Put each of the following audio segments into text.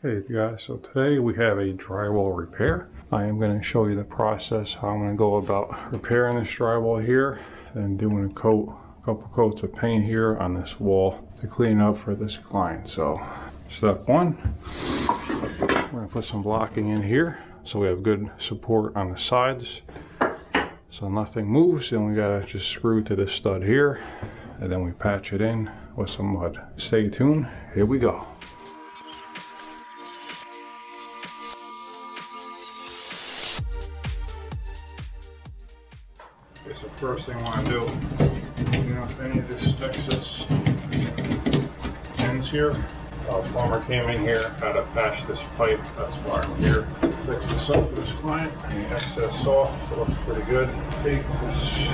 Hey guys, so today we have a drywall repair. I am going to show you the process, how I'm going to go about repairing this drywall here and doing a couple coats of paint here on this wall to clean up for this client. So step one, we're going to put some blocking in here so we have good support on the sides so nothing moves. Then we got to just screw to this stud here and then we patch it in with some mud. Stay tuned, here we go. So first thing I want to do, if any of this excess ends here, plumber came in here, had to patch this pipe, that's why I'm here. Fix this up for this client, any excess off, it looks pretty good. Take this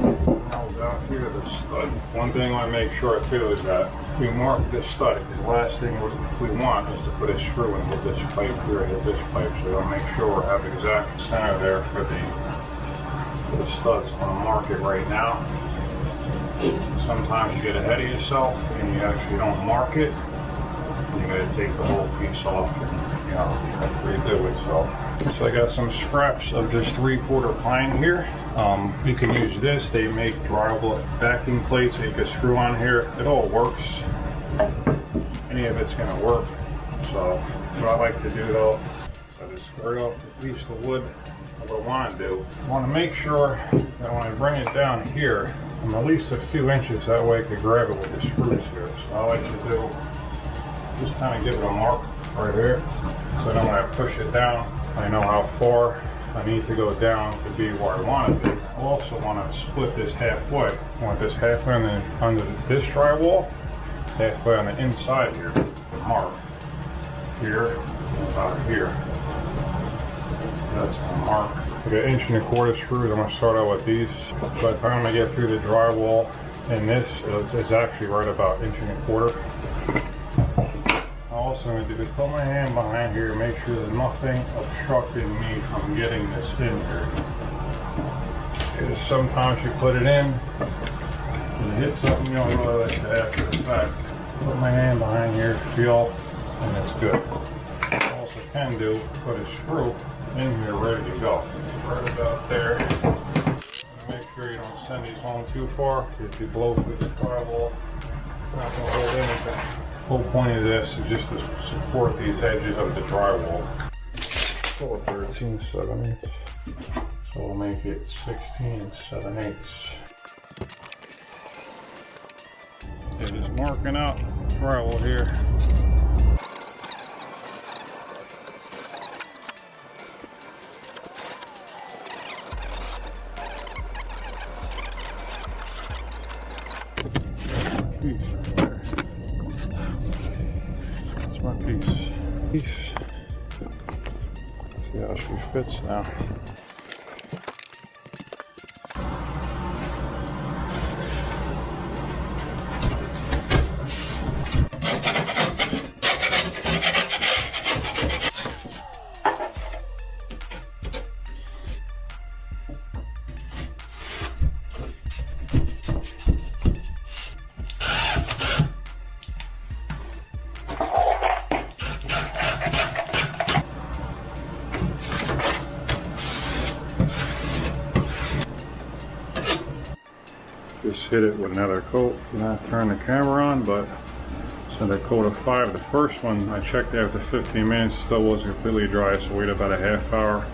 nails out here, this stud. One thing I want to make sure too is that we mark this stud, because the last thing we want is to put a screw and hit this pipe here, hit this pipe, so we'll make sure we have the exact center there for the studs. I'm going to mark it right now. Sometimes you get ahead of yourself and you actually don't mark it. You got to take the whole piece off and redo it. So I got some scraps of this 3/4 pine here. You can use this. They make drywall backing plates that you can screw on here. It all works. Any of it's going to work. So what I like to do though, I just square off the piece of wood. What I want to do, I want to make sure that when I bring it down here, I'm at least a few inches, that way I can grab it with the screws here. So I like to do, just kind of give it a mark right here. So then when I push it down, I know how far I need to go down to be where I want to be. I also want to split this halfway. I want this halfway under this drywall, halfway on the inside here. Mark here, about here. That's my mark. I got 1.25 screws. I'm going to start out with these. By the time I get through the drywall and this, it's actually right about 1.25. Also, I'm going to do is put my hand behind here, make sure there's nothing obstructing me from getting this in here. Because sometimes you put it in, and you hit something you don't really like to after the fact. Put my hand behind here, feel, and it's good. Also can do, put a screw in here ready to go. Right about there. Make sure you don't send these home too far. If you blow through the drywall, it's not going to hold anything. The whole point of this is just to support these edges of the drywall. So 13/7/8. So we'll make it 16/7/8. It is marking out drywall here. Piece right there. That's my piece. See how she fits now. Just hit it with another coat. Not turn the camera on, but it's another coat of 5. The first one I checked after 15 minutes, still wasn't completely dry, so wait about a half hour.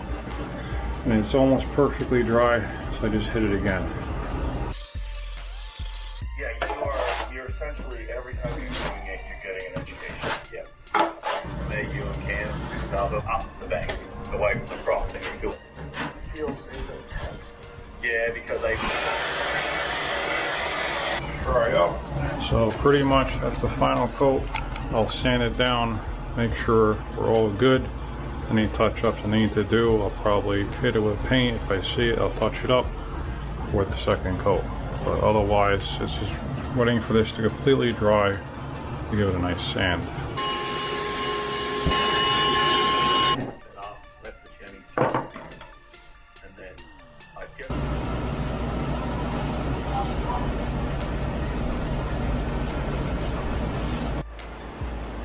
And it's almost perfectly dry, so I just hit it again. Yeah, you're essentially, every time you're doing it, you're getting an education. Yeah. That you can now go up the bank, away from the crossing. You feel safer. Yeah, because Dry up. So pretty much that's the final coat. I'll sand it down, make sure we're all good. Any touch-ups I need to do, I'll probably hit it with paint. If I see it, I'll touch it up with the second coat. But otherwise, it's just waiting for this to completely dry to give it a nice sand.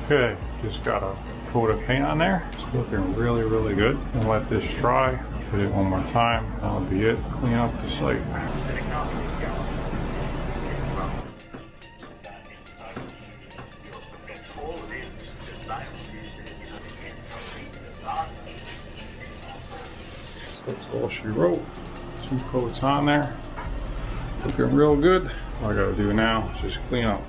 Okay, just got a coat of paint on there. It's looking really, really good. And let this dry. Hit it one more time. That'll be it. Clean up the site. That's all she wrote. 2 coats on there. Looking real good. All I gotta do now is just clean up.